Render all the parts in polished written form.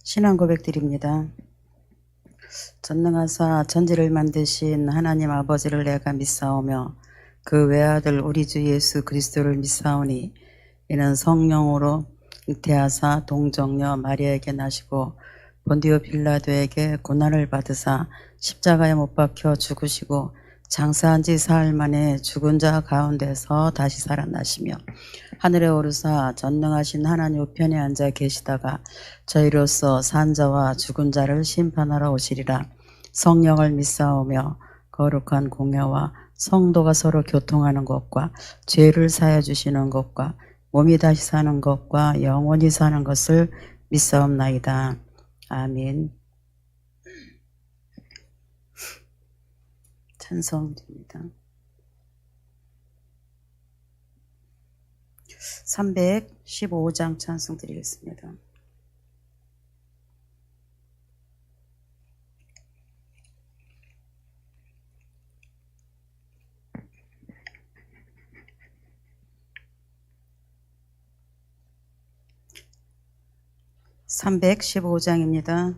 신앙 고백드립니다. 전능하사 천지를 만드신 하나님 아버지를 내가 믿사오며 그 외아들 우리 주 예수 그리스도를 믿사오니 이는 성령으로 잉태하사 동정녀 마리아에게 나시고 본디오 빌라도에게 고난을 받으사 십자가에 못 박혀 죽으시고 장사한 지 사흘 만에 죽은 자 가운데서 다시 살아나시며 하늘에 오르사 전능하신 하나님 우편에 앉아 계시다가 저희로서 산 자와 죽은 자를 심판하러 오시리라. 성령을 믿사오며 거룩한 공회와 성도가 서로 교통하는 것과 죄를 사해 주시는 것과 몸이 다시 사는 것과 영원히 사는 것을 믿사옵나이다. 아멘. 찬송드립니다. 315장 찬송 드리겠습니다. (315장입니다)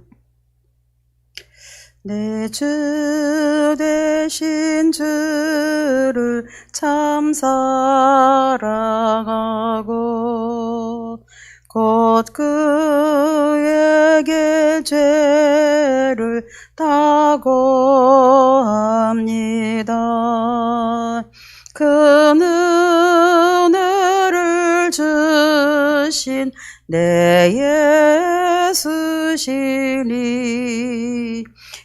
내 주 되신 주를 참 사랑하고 곧 그에게 죄를 다고합니다. 그 은혜를 주신 내 예수시니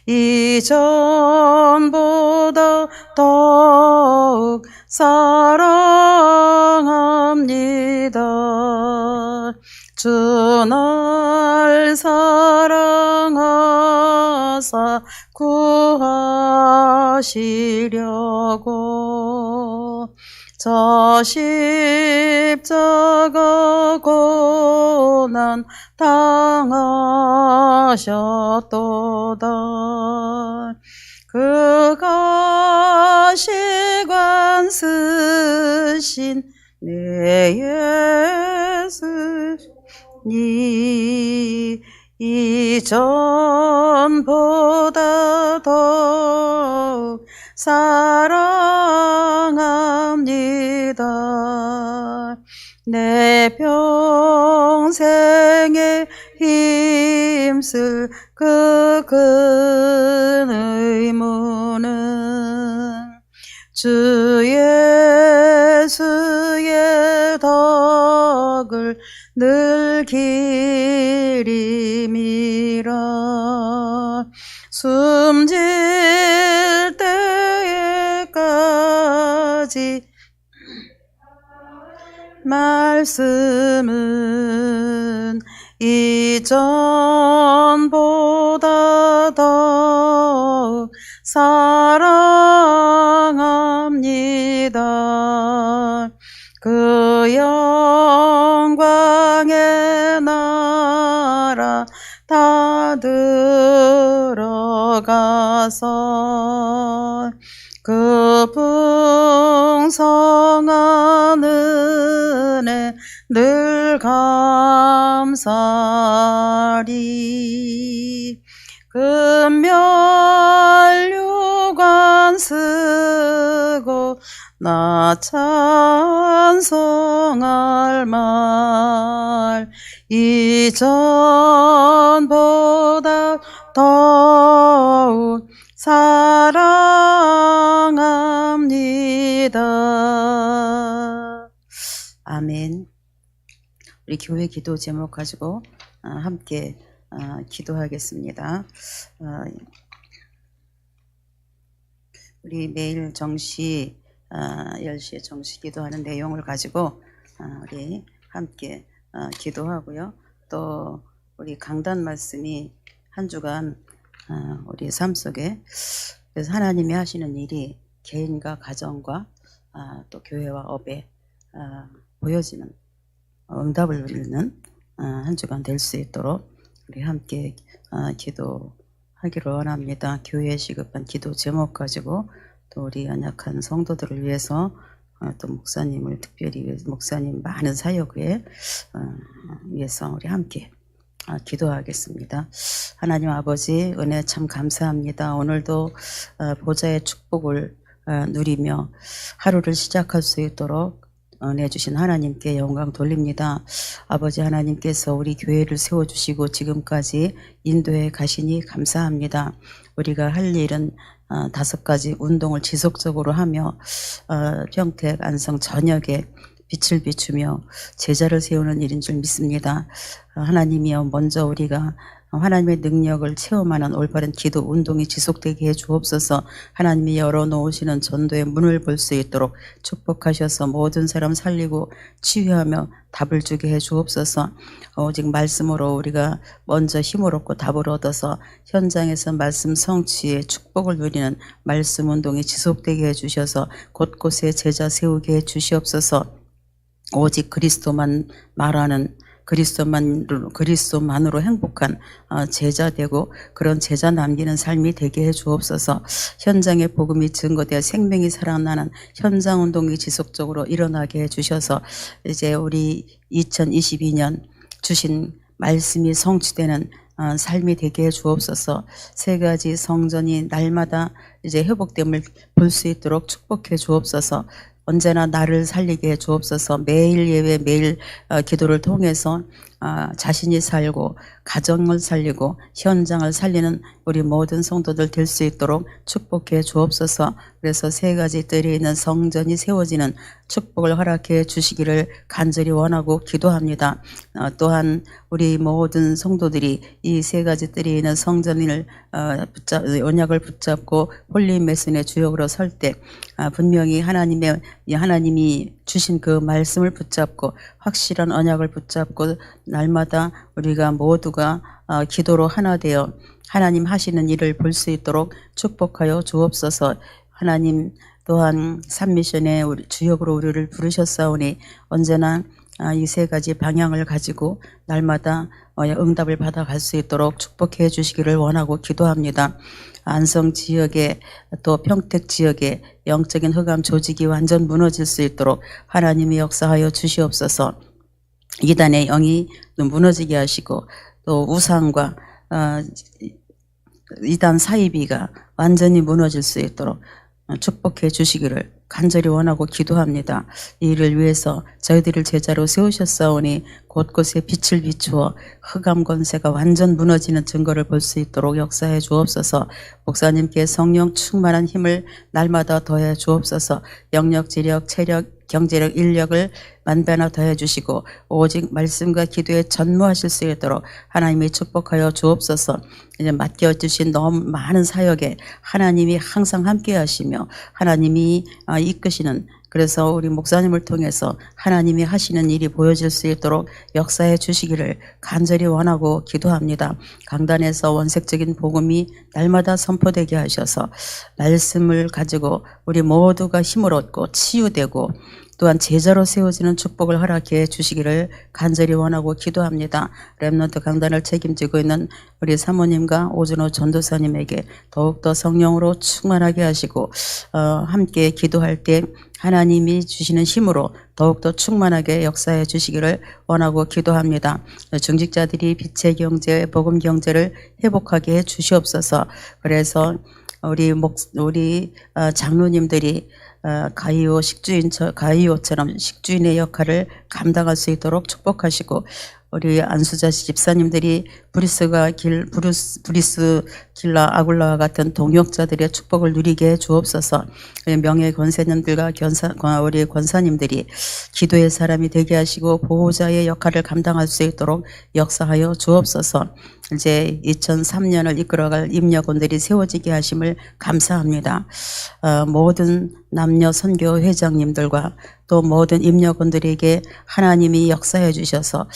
이전보다 더욱 사랑합니다. 주 날 사랑하사 구하시려고 저 십자가 고난 당하셨도다. 그가 시관 쓰신 내 예수니 이전보다 더욱 사랑합니다. 내 평생에 힘쓸 그 큰 의무는 주 예수의 덕을 늘 기림이라. 숨질 때까지 말씀은 이전보다 더욱 사랑합니다. 그 영광의 나라 다 들어가서 그 풍성한 은혜 늘 감사리. 금면류관 쓰고 나 찬송할 말 이전보다 더욱 사랑합니다. 아멘. 우리 교회 기도 제목 가지고 함께 기도하겠습니다. 우리 매일 정시 10시에 정시 기도하는 내용을 가지고 우리 함께 기도하고요. 또 우리 강단 말씀이 한 주간 우리 삶 속에 그래서 하나님이 하시는 일이 개인과 가정과 또 교회와 업에 보여지는 응답을 누리는 한 주간 될 수 있도록 우리 함께 기도하기를 원합니다. 교회에 시급한 기도 제목 가지고 또 우리 연약한 성도들을 위해서 또 목사님을 특별히 위해서 목사님 많은 사역에 위해서 우리 함께 기도하겠습니다. 하나님 아버지 은혜 참 감사합니다. 오늘도 보좌의 축복을 누리며 하루를 시작할 수 있도록 은혜 주신 하나님께 영광 돌립니다. 아버지 하나님께서 우리 교회를 세워주시고 지금까지 인도해 가시니 감사합니다. 우리가 할 일은 5가지 운동을 지속적으로 하며 평택 안성 전역에 빛을 비추며 제자를 세우는 일인 줄 믿습니다. 하나님이여 먼저 우리가 하나님의 능력을 체험하는 올바른 기도 운동이 지속되게 해 주옵소서. 하나님이 열어놓으시는 전도의 문을 볼 수 있도록 축복하셔서 모든 사람 살리고 치유하며 답을 주게 해 주옵소서. 오직 말씀으로 우리가 먼저 힘을 얻고 답을 얻어서 현장에서 말씀 성취의 축복을 누리는 말씀 운동이 지속되게 해 주셔서 곳곳에 제자 세우게 해 주시옵소서. 오직 그리스도만 말하는 그리스도만으로 행복한 제자 되고 그런 제자 남기는 삶이 되게 해 주옵소서. 현장에 복음이 증거되어 생명이 살아나는 현장 운동이 지속적으로 일어나게 해 주셔서 이제 우리 2022년 주신 말씀이 성취되는 삶이 되게 해 주옵소서. 3가지 성전이 날마다 이제 회복됨을 볼 수 있도록 축복해 주옵소서. 언제나 나를 살리게 해 주옵소서. 매일 예배 매일 기도를 통해서 자신이 살고 가정을 살리고 현장을 살리는 우리 모든 성도들 될 수 있도록 축복해 주옵소서. 그래서 3가지 뜰에 있는 성전이 세워지는 축복을 허락해 주시기를 간절히 원하고 기도합니다. 또한 우리 모든 성도들이 이 3가지 뜰에 있는 성전을 언약을 붙잡고 홀리 메슨의 주역으로 설 때 분명히 하나님이 주신 그 말씀을 붙잡고 확실한 언약을 붙잡고 날마다 우리가 모두가 기도로 하나 되어 하나님 하시는 일을 볼 수 있도록 축복하여 주옵소서. 하나님 또한 산미션의 주역으로 우리를 부르셨사오니 언제나 이 3가지 방향을 가지고 날마다 응답을 받아갈 수 있도록 축복해 주시기를 원하고 기도합니다. 안성 지역에 또 평택 지역에 영적인 흑암 조직이 완전 무너질 수 있도록 하나님이 역사하여 주시옵소서. 이단의 영이 무너지게 하시고 또 우상과 이단 사이비가 완전히 무너질 수 있도록 축복해 주시기를 간절히 원하고 기도합니다. 이 일을 위해서 저희들을 제자로 세우셨사오니 곳곳에 빛을 비추어 흑암 권세가 완전 무너지는 증거를 볼 수 있도록 역사해 주옵소서. 목사님께 성령 충만한 힘을 날마다 더해 주옵소서. 영력, 지력, 체력, 경제력, 인력을 만배나 더해 주시고 오직 말씀과 기도에 전무하실 수 있도록 하나님이 축복하여 주옵소서. 이제 맡겨주신 너무 많은 사역에 하나님이 항상 함께 하시며 하나님이 이끄시는, 그래서 우리 목사님을 통해서 하나님이 하시는 일이 보여질 수 있도록 역사해 주시기를 간절히 원하고 기도합니다. 강단에서 원색적인 복음이 날마다 선포되게 하셔서 말씀을 가지고 우리 모두가 힘을 얻고 치유되고 또한 제자로 세워지는 축복을 허락해 주시기를 간절히 원하고 기도합니다. 렘넌트 강단을 책임지고 있는 우리 사모님과 오준호 전도사님에게 더욱더 성령으로 충만하게 하시고 함께 기도할 때 하나님이 주시는 힘으로 더욱더 충만하게 역사해 주시기를 원하고 기도합니다. 중직자들이 빛의 경제, 복음 경제를 회복하게 해 주시옵소서. 그래서 우리 장로님들이 가이오처럼 식주인의 역할을 감당할 수 있도록 축복하시고 우리 안수자 집사님들이 브리스 길라 아굴라와 같은 동역자들의 축복을 누리게 해 주옵소서. 명예 권사님들과 우리 권사님들이 기도의 사람이 되게 하시고 보호자의 역할을 감당할 수 있도록 역사하여 주옵소서. 이제 2003년을 이끌어갈 임역원들이 세워지게 하심을 감사합니다. 모든 남녀 선교 회장님들과 또 모든 임역원들에게 하나님이 역사해 주셔서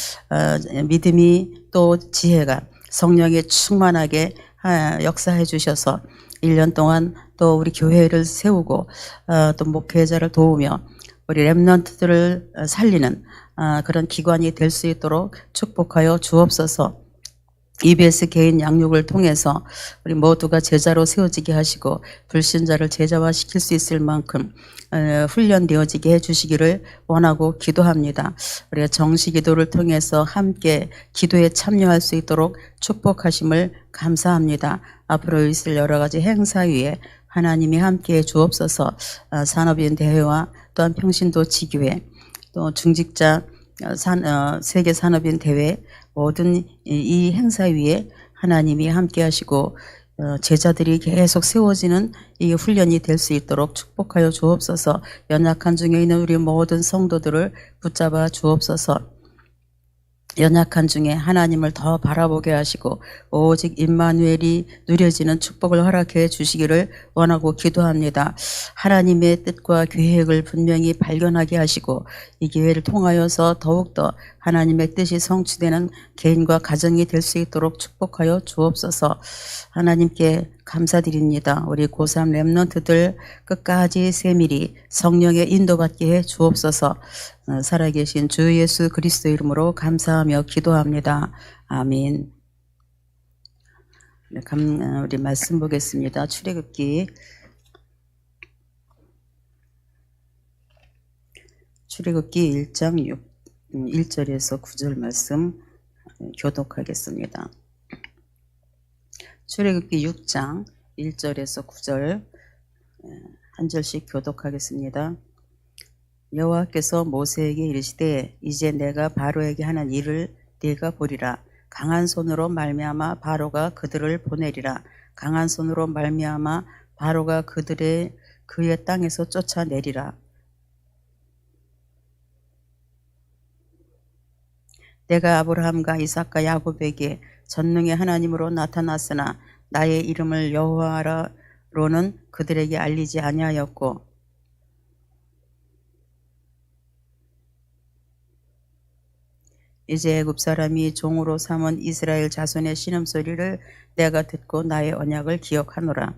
믿음이 또 지혜가 성령에 충만하게 역사해 주셔서 1년 동안 또 우리 교회를 세우고 또 목회자를 도우며 우리 렘넌트들을 살리는 그런 기관이 될 수 있도록 축복하여 주옵소서. EBS 개인 양육을 통해서 우리 모두가 제자로 세워지게 하시고 불신자를 제자화시킬 수 있을 만큼 훈련되어지게 해주시기를 원하고 기도합니다. 우리가 정시기도를 통해서 함께 기도에 참여할 수 있도록 축복하심을 감사합니다. 앞으로 있을 여러 가지 행사 위에 하나님이 함께해 주옵소서. 산업인 대회와 또한 평신도 지교회 또 중직자 세계 산업인 대회 모든 이 행사 위에 하나님이 함께 하시고 제자들이 계속 세워지는 이 훈련이 될 수 있도록 축복하여 주옵소서. 연약한 중에 있는 우리 모든 성도들을 붙잡아 주옵소서. 연약한 중에 하나님을 더 바라보게 하시고 오직 임마누엘이 누려지는 축복을 허락해 주시기를 원하고 기도합니다. 하나님의 뜻과 계획을 분명히 발견하게 하시고 이 기회를 통하여서 더욱더 하나님의 뜻이 성취되는 개인과 가정이 될 수 있도록 축복하여 주옵소서. 하나님께 감사드립니다. 우리 고3 렘넌트들 끝까지 세밀히 성령의 인도받게 해 주옵소서. 살아계신 주 예수 그리스도 이름으로 감사하며 기도합니다. 아멘. 우리 말씀 보겠습니다. 출애굽기 1장 1절에서 9절 말씀 교독하겠습니다. 출애굽기 6장 1절에서 9절 한 절씩 교독하겠습니다. 여호와께서 모세에게 이르시되 이제 내가 바로에게 하는 일을 네가 보리라. 강한 손으로 말미암아 바로가 그들을 보내리라. 강한 손으로 말미암아 바로가 그의 땅에서 쫓아내리라. 내가 아브라함과 이삭과 야곱에게 전능의 하나님으로 나타났으나 나의 이름을 여호와로는 그들에게 알리지 아니하였고 이제 애굽 사람이 종으로 삼은 이스라엘 자손의 신음소리를 내가 듣고 나의 언약을 기억하노라.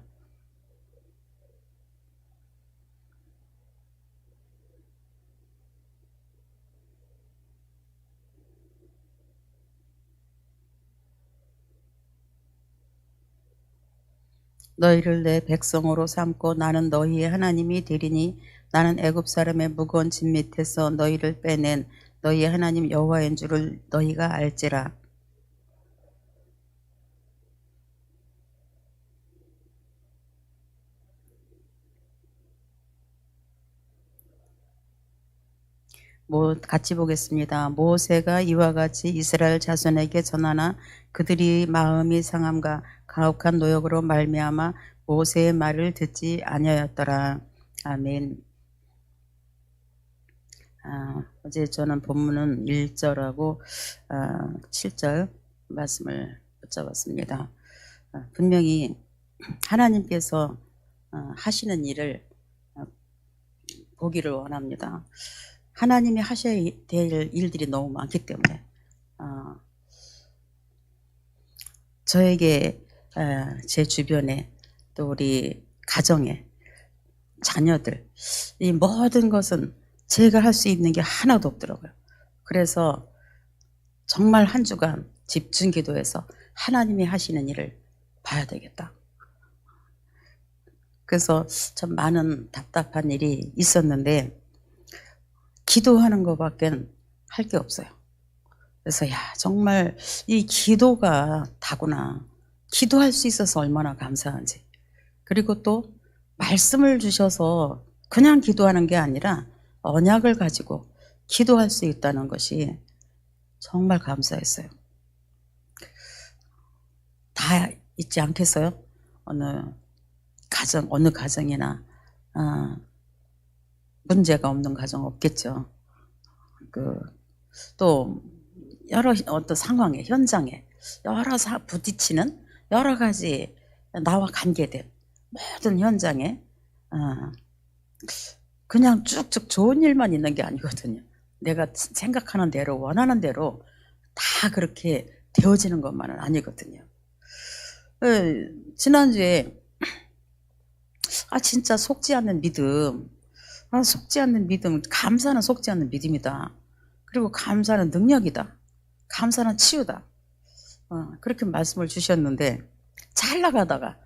너희를 내 백성으로 삼고 나는 너희의 하나님이 되리니 나는 애굽 사람의 무거운 짐 밑에서 너희를 빼낸 너희의 하나님 여호와인 줄을 너희가 알지라. 같이 보겠습니다. 모세가 이와 같이 이스라엘 자손에게 전하나 그들이 마음이 상함과 가혹한 노역으로 말미암아 모세의 말을 듣지 아니하였더라. 아멘. 어제 저는 본문은 1절하고 7절 말씀을 붙잡았습니다. 분명히 하나님께서 하시는 일을 보기를 원합니다. 하나님이 하셔야 될 일들이 너무 많기 때문에 저에게 제 주변에 또 우리 가정에 자녀들 이 모든 것은 제가 할 수 있는 게 하나도 없더라고요. 그래서 정말 한 주간 집중 기도해서 하나님이 하시는 일을 봐야 되겠다. 그래서 참 많은 답답한 일이 있었는데 기도하는 것밖에 할 게 없어요. 그래서 정말 이 기도가 다구나. 기도할 수 있어서 얼마나 감사한지. 그리고 또 말씀을 주셔서 그냥 기도하는 게 아니라 언약을 가지고 기도할 수 있다는 것이 정말 감사했어요. 다 있지 않겠어요? 어느 가정이나 문제가 없는 가정 없겠죠. 또 여러 어떤 상황에 현장에 여러 부딪히는 여러 가지 나와 관계된 모든 현장에 그냥 쭉쭉 좋은 일만 있는 게 아니거든요. 내가 생각하는 대로 원하는 대로 다 그렇게 되어지는 것만은 아니거든요. 지난주에 진짜 속지 않는 믿음, 감사는 속지 않는 믿음이다. 그리고 감사는 능력이다. 감사는 치유다. 그렇게 말씀을 주셨는데 잘 나가다가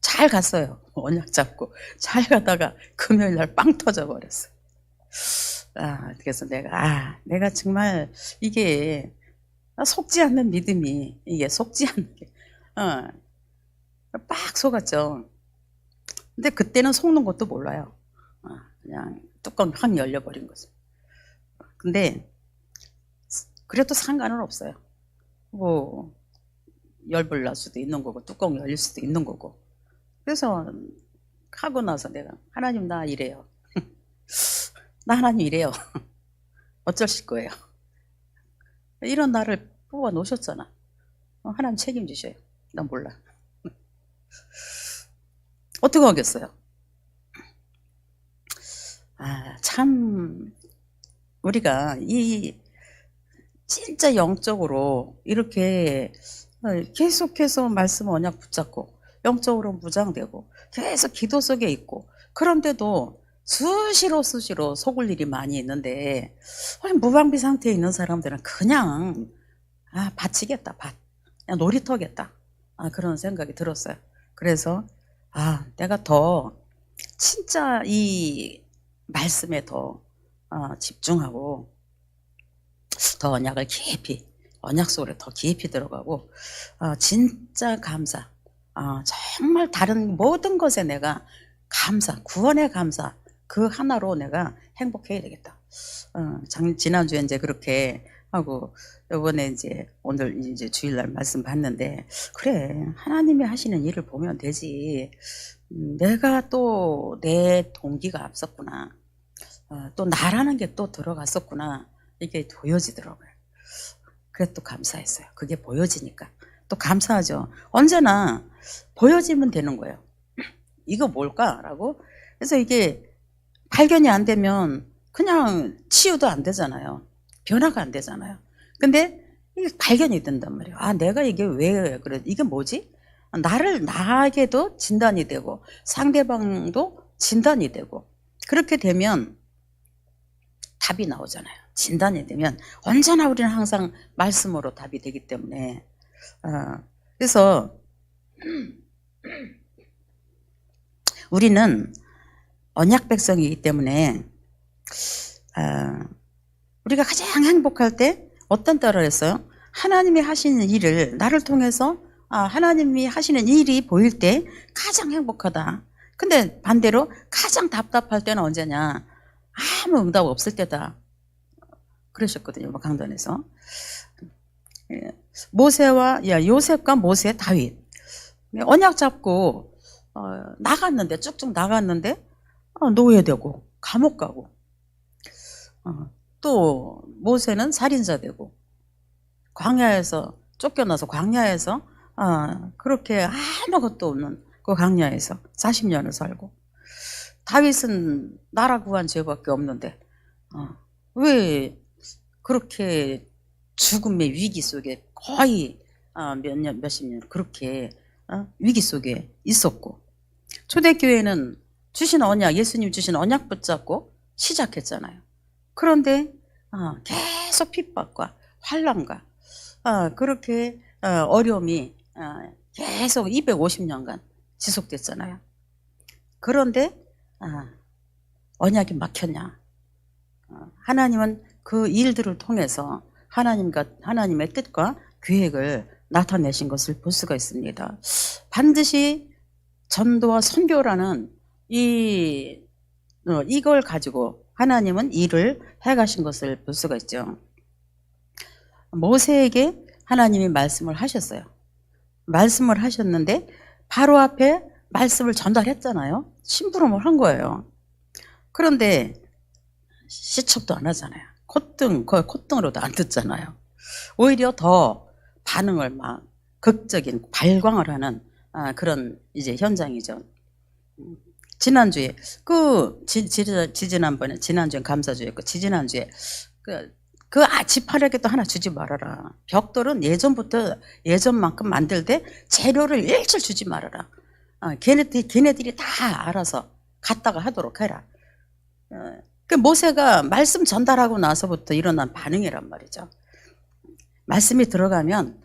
잘 갔어요. 언약 잡고 잘 가다가 금요일 날 빵 터져 버렸어요. 그래서 내가 정말 이게 속지 않는 믿음이, 이게 속지 않는 게, 빡 속았죠. 근데 그때는 속는 것도 몰라요. 그냥 뚜껑 확 열려버린 거죠. 근데 그래도 상관은 없어요. 뭐 열불 날 수도 있는 거고 뚜껑 열릴 수도 있는 거고. 그래서 하고 나서 내가 하나님 나 이래요. 나 하나님 이래요. 어쩌실 거예요? 이런 나를 뽑아 놓으셨잖아. 하나님 책임지셔요. 난 몰라. 어떻게 하겠어요? 참 우리가 이 진짜 영적으로 이렇게 계속해서 말씀 언약 붙잡고 영적으로 무장되고 계속 기도 속에 있고, 그런데도 수시로 속을 일이 많이 있는데 무방비 상태에 있는 사람들은 그냥 바치겠다, 그냥 놀이터겠다, 그런 생각이 들었어요. 그래서 내가 더 진짜 이 말씀에 더 집중하고 더 언약을 깊이, 언약 속으로 더 깊이 들어가고 진짜 감사, 정말 다른 모든 것에 내가 감사, 구원의 감사, 그 하나로 내가 행복해야 되겠다. 지난주에 이제 그렇게 하고, 이번에 이제 오늘 이제 주일날 말씀 봤는데, 그래, 하나님이 하시는 일을 보면 되지. 내가 또 내 동기가 앞섰구나. 또 나라는 게 또 들어갔었구나. 이게 보여지더라고요. 그래 또 감사했어요. 그게 보여지니까 또 감사하죠. 언제나 보여지면 되는 거예요. 이거 뭘까라고. 그래서 이게 발견이 안 되면 그냥 치유도 안 되잖아요. 변화가 안 되잖아요. 근데 이게 발견이 된단 말이에요. 내가 이게 왜 그래? 이게 뭐지? 나에게도 진단이 되고 상대방도 진단이 되고, 그렇게 되면 답이 나오잖아요. 진단이 되면 언제나 우리는 항상 말씀으로 답이 되기 때문에, 그래서 우리는 언약 백성이기 때문에 우리가 가장 행복할 때 어떤 때라 했어요? 하나님이 하시는 일을 나를 통해서 하나님이 하시는 일이 보일 때 가장 행복하다. 근데 반대로 가장 답답할 때는 언제냐? 아무 응답 없을 때다. 그러셨거든요, 강단에서. 요셉과 모세, 다윗. 언약 잡고 나갔는데, 쭉쭉 나갔는데 노예되고 감옥 가고, 또 모세는 살인자 되고, 광야에서 쫓겨나서 광야에서 그렇게 아무것도 없는 그 광야에서 40년을 살고, 다윗은 나라 구한 죄밖에 없는데 왜 그렇게 죽음의 위기 속에 거의 몇십 년 그렇게 위기 속에 있었고, 초대교회는 주신 언약, 예수님 주신 언약 붙잡고 시작했잖아요. 그런데 계속 핍박과 환난과 그렇게 어려움이 계속 250년간 지속됐잖아요. 그런데 언약이 막혔냐? 하나님은 그 일들을 통해서 하나님의 뜻과 계획을 나타내신 것을 볼 수가 있습니다. 반드시 전도와 선교라는 이걸 가지고 하나님은 일을 해가신 것을 볼 수가 있죠. 모세에게 하나님이 말씀을 하셨어요. 말씀을 하셨는데 바로 앞에 말씀을 전달했잖아요. 심부름을 한 거예요. 그런데 시척도 안 하잖아요. 콧등으로도 안 듣잖아요. 오히려 더 반응을 막 극적인 발광을 하는 그런 이제 현장이죠. 지난주에 지난주에 감사주였고, 지지난주에 지파에게 또 하나 주지 말아라. 벽돌은 예전만큼 만들 때 재료를 일절 주지 말아라. 걔네들이 다 알아서 갖다가 하도록 해라. 그 모세가 말씀 전달하고 나서부터 일어난 반응이란 말이죠. 말씀이 들어가면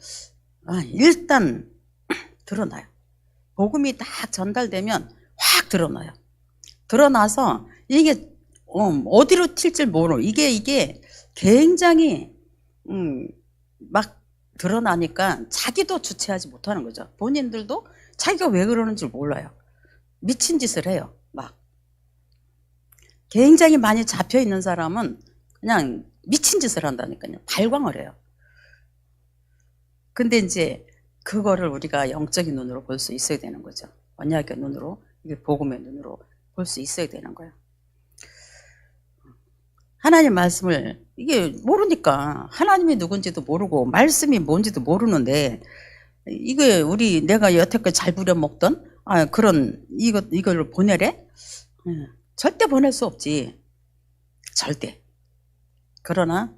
일단 드러나요. 복음이 딱 전달되면 확 드러나요. 드러나서 이게 어디로 튈지 모르고 이게 굉장히 막 드러나니까 자기도 주체하지 못하는 거죠. 본인들도 자기가 왜 그러는지 몰라요. 미친 짓을 해요. 막 굉장히 많이 잡혀 있는 사람은 그냥 미친 짓을 한다니까요. 발광을 해요. 근데 이제 그거를 우리가 영적인 눈으로 볼 수 있어야 되는 거죠. 언약의 눈으로, 이게 복음의 눈으로 볼 수 있어야 되는 거예요. 하나님 말씀을 이게 모르니까 하나님이 누군지도 모르고 말씀이 뭔지도 모르는데 이게 내가 여태까지 잘 부려먹던 그런 이걸 보내래? 절대 보낼 수 없지. 절대. 그러나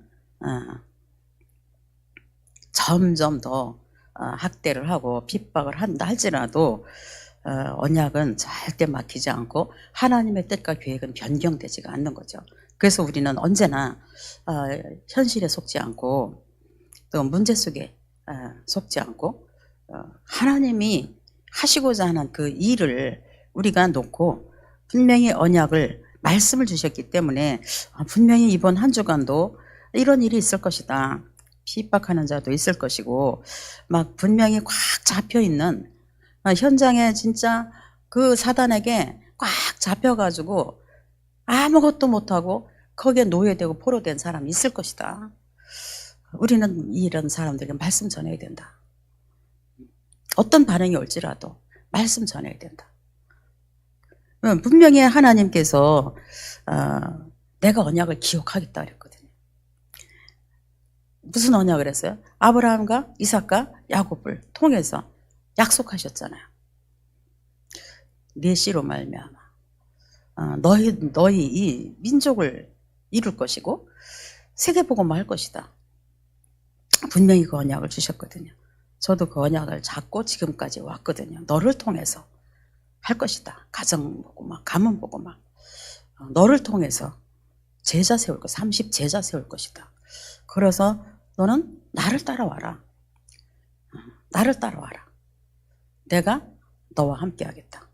점점 더 학대를 하고 핍박을 한다 할지라도 언약은 절대 막히지 않고 하나님의 뜻과 계획은 변경되지가 않는 거죠. 그래서 우리는 언제나 현실에 속지 않고 또 문제 속에 속지 않고 하나님이 하시고자 하는 그 일을 우리가 놓고 분명히 언약을 말씀을 주셨기 때문에 분명히 이번 한 주간도 이런 일이 있을 것이다. 핍박하는 자도 있을 것이고 막 분명히 꽉 잡혀있는 현장에 진짜 그 사단에게 꽉 잡혀가지고 아무것도 못하고 거기에 노예되고 포로된 사람이 있을 것이다. 우리는 이런 사람들에게 말씀 전해야 된다. 어떤 반응이 올지라도 말씀 전해야 된다. 분명히 하나님께서 내가 언약을 기억하겠다 그랬거든요. 무슨 언약을 했어요? 아브라함과 이삭과 야곱을 통해서 약속하셨잖아요. 네 씨로 말미암아 너희 이 민족을 이룰 것이고 세계복음을 할 것이다. 분명히 그 언약을 주셨거든요. 저도 그 언약을 잡고 지금까지 왔거든요. 너를 통해서 할 것이다. 가정 보고 막 가문 보고 막 너를 통해서 제자 세울 것, 30 제자 세울 것이다. 그래서 너는 나를 따라와라. 나를 따라와라. 내가 너와 함께 하겠다.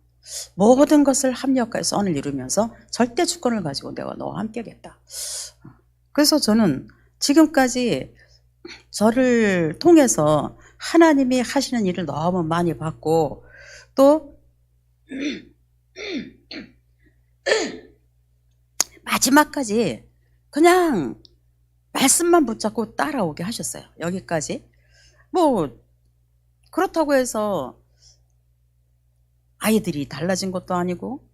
모든 것을 합력하여 선을 이루면서 절대 주권을 가지고 내가 너와 함께 하겠다. 그래서 저는 지금까지 저를 통해서 하나님이 하시는 일을 너무 많이 봤고 또 마지막까지 그냥 말씀만 붙잡고 따라오게 하셨어요. 여기까지. 뭐 그렇다고 해서 아이들이 달라진 것도 아니고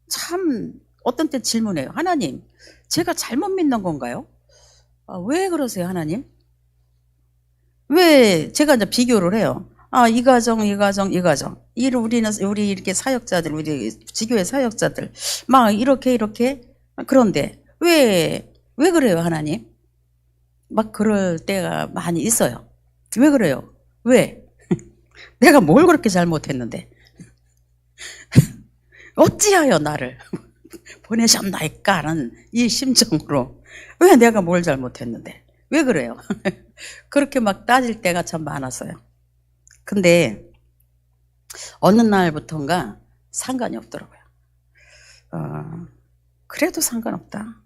참 어떤 때 질문해요. 하나님, 제가 잘못 믿는 건가요? 왜 그러세요, 하나님? 왜 제가 이제 비교를 해요. 이 가정. 우리 이렇게 사역자들, 우리 지교회 사역자들 막 이렇게 그런데 왜 그래요, 하나님? 막 그럴 때가 많이 있어요. 왜 그래요? 왜? 내가 뭘 그렇게 잘못했는데? 어찌하여 나를 보내셨나이까라는 이 심정으로 왜 내가 뭘 잘못했는데? 왜 그래요? 그렇게 막 따질 때가 참 많았어요. 근데 어느 날부터인가 상관이 없더라고요. 그래도 상관없다.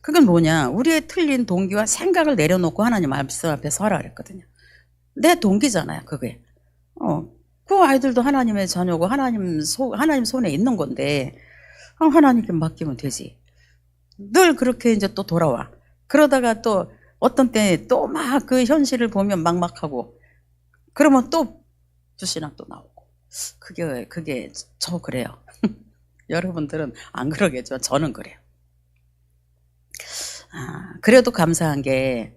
그건 뭐냐? 우리의 틀린 동기와 생각을 내려놓고 하나님 말씀 앞에 서라 그랬거든요. 내 동기잖아요, 그게. 그 아이들도 하나님의 자녀고 하나님 손에 있는 건데 하나님께 맡기면 되지. 늘 그렇게 이제 또 돌아와. 그러다가 또 어떤 때 또 막 그 현실을 보면 막막하고 그러면 또 주신학 또 나오고 그게 저 그래요. 여러분들은 안 그러겠죠. 저는 그래요. 그래도 감사한 게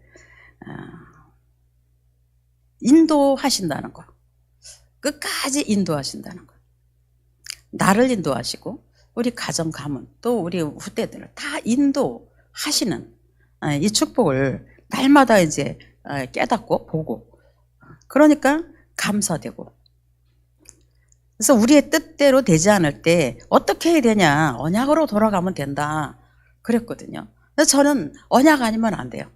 인도하신다는 거. 끝까지 인도하신다는 거. 나를 인도하시고 우리 가정 가문 또 우리 후대들을 다 인도하시는 이 축복을 날마다 이제 깨닫고 보고 그러니까 감사되고 그래서 우리의 뜻대로 되지 않을 때 어떻게 해야 되냐 언약으로 돌아가면 된다 그랬거든요. 그래서 저는 언약 아니면 안 돼요.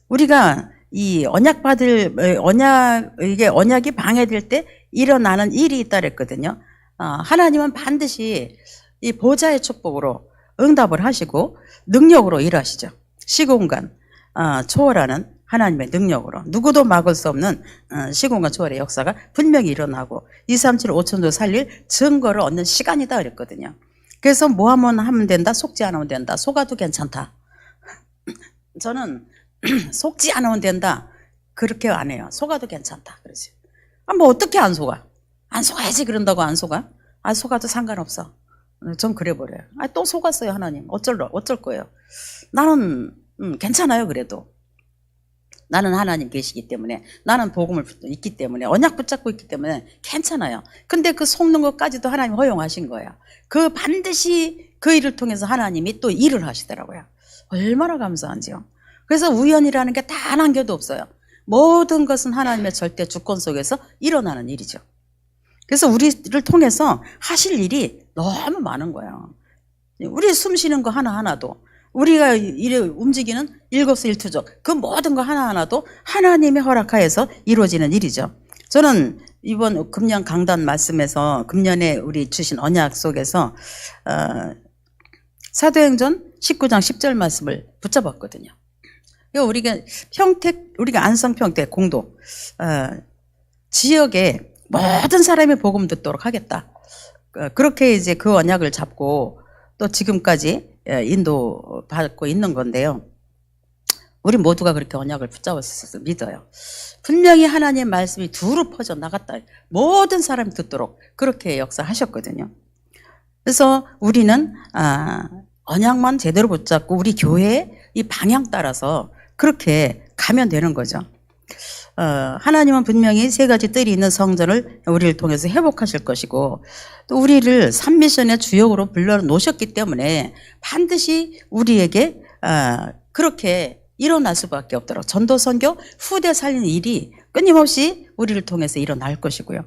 우리가 이 이게 언약이 방해될 때 일어나는 일이 있다 그랬거든요. 하나님은 반드시 이 보좌의 축복으로 응답을 하시고 능력으로 일하시죠. 시공간 초월하는 하나님의 능력으로 누구도 막을 수 없는 시공간 초월의 역사가 분명히 일어나고 237 5천도 살릴 증거를 얻는 시간이다 그랬거든요. 그래서 뭐 하면 된다, 속지 않으면 된다, 속아도 괜찮다. 저는 속지 않으면 된다 그렇게 안 해요. 속아도 괜찮다 그러지. 뭐 어떻게 안 속아? 안 속아야지 그런다고 안 속아? 안 속아도 상관없어. 전 그래 버려요. 또 속았어요 하나님. 어쩔 거예요. 나는 괜찮아요. 그래도 나는 하나님 계시기 때문에, 나는 복음을 있기 때문에, 언약 붙잡고 있기 때문에 괜찮아요. 근데 그 속는 것까지도 하나님 허용하신 거예요. 그 반드시 그 일을 통해서 하나님이 또 일을 하시더라고요. 얼마나 감사한지요. 그래서 우연이라는 게 단 한 개도 없어요. 모든 것은 하나님의 절대 주권 속에서 일어나는 일이죠. 그래서 우리를 통해서 하실 일이 너무 많은 거예요. 우리 숨 쉬는 거 하나하나도, 우리가 움직이는 일거수일투족, 그 모든 거 하나하나도 하나님의 허락하에서 이루어지는 일이죠. 저는 이번 금년 강단 말씀에서 금년에 우리 주신 언약 속에서 사도행전 19장 10절 말씀을 붙잡았거든요. 우리가 안성 평택 공도 지역에 모든 사람이 복음 듣도록 하겠다. 그렇게 이제 그 언약을 잡고 또 지금까지 인도받고 있는 건데요. 우리 모두가 그렇게 언약을 붙잡았을 믿어요. 분명히 하나님의 말씀이 두루 퍼져 나갔다. 모든 사람이 듣도록 그렇게 역사하셨거든요. 그래서 우리는 언약만 제대로 붙잡고 우리 교회의 이 방향 따라서 그렇게 가면 되는 거죠. 하나님은 분명히 세 가지 뜰이 있는 성전을 우리를 통해서 회복하실 것이고, 또 우리를 삼미션의 주역으로 불러놓으셨기 때문에 반드시 우리에게 그렇게 일어날 수밖에 없도록 전도 선교 후대 살리는 일이 끊임없이 우리를 통해서 일어날 것이고요.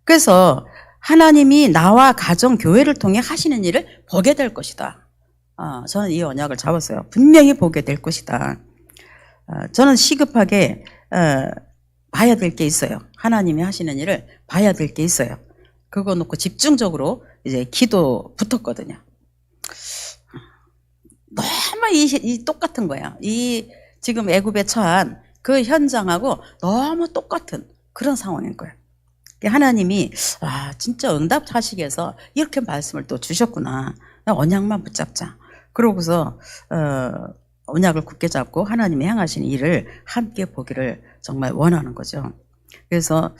그래서 하나님이 나와 가정 교회를 통해 하시는 일을 보게 될 것이다. 저는 이 언약을 잡았어요. 분명히 보게 될 것이다. 저는 시급하게 봐야 될 게 있어요. 하나님이 하시는 일을 봐야 될 게 있어요. 그거 놓고 집중적으로 이제 기도 붙었거든요. 너무 이 똑같은 거야. 이 지금 애굽에 처한 그 현장하고 너무 똑같은 그런 상황인 거예요. 하나님이 진짜 응답하시기 위해서 이렇게 말씀을 또 주셨구나. 언약만 붙잡자. 그러고서 언약을 굳게 잡고 하나님이 행하시는 일을 함께 보기를 정말 원하는 거죠. 그래서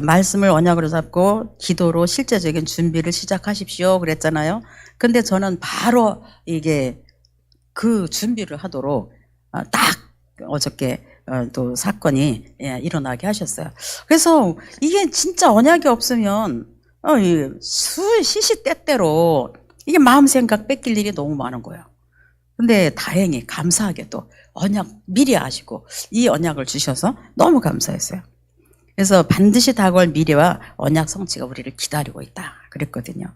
말씀을 언약으로 잡고 기도로 실제적인 준비를 시작하십시오 그랬잖아요. 근데 저는 바로 이게 그 준비를 하도록 딱 어저께 또 사건이 일어나게 하셨어요. 그래서 이게 진짜 언약이 없으면 시시때때로 이게 마음 생각 뺏길 일이 너무 많은 거예요. 근데 다행히 감사하게도 언약 미리 아시고 이 언약을 주셔서 너무 감사했어요. 그래서 반드시 다가올 미래와 언약 성취가 우리를 기다리고 있다 그랬거든요.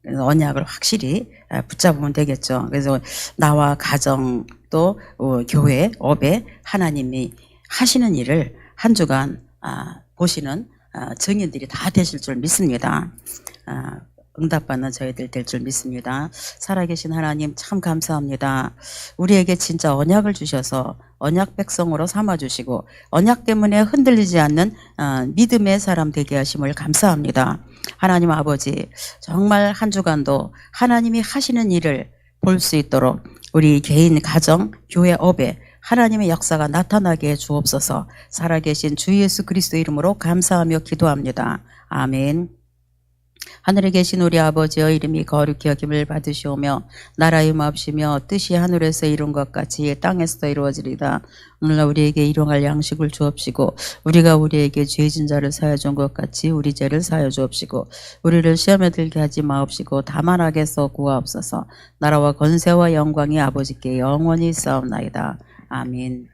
그래서 언약을 확실히 붙잡으면 되겠죠. 그래서 나와 가정 또 교회, 업에 하나님이 하시는 일을 한 주간 보시는 증인들이 다 되실 줄 믿습니다. 응답받는 저희들 될 줄 믿습니다. 살아계신 하나님 참 감사합니다. 우리에게 진짜 언약을 주셔서 언약 백성으로 삼아주시고 언약 때문에 흔들리지 않는 믿음의 사람 되게 하심을 감사합니다. 하나님 아버지, 정말 한 주간도 하나님이 하시는 일을 볼 수 있도록 우리 개인, 가정, 교회, 업에 하나님의 역사가 나타나게 해 주옵소서. 살아계신 주 예수 그리스도 이름으로 감사하며 기도합니다. 아멘. 하늘에 계신 우리 아버지의 이름이 거룩히 여김을 받으시오며 나라의 마옵시며 뜻이 하늘에서 이룬 것 같이 땅에서도 이루어지리다. 오늘날 우리에게 일용할 양식을 주옵시고 우리가 우리에게 죄진 자를 사하여 준 것 같이 우리 죄를 사하여 주옵시고 우리를 시험에 들게 하지 마옵시고 다만 악에서 구하옵소서. 나라와 권세와 영광이 아버지께 영원히 있사옵나이다. 아멘.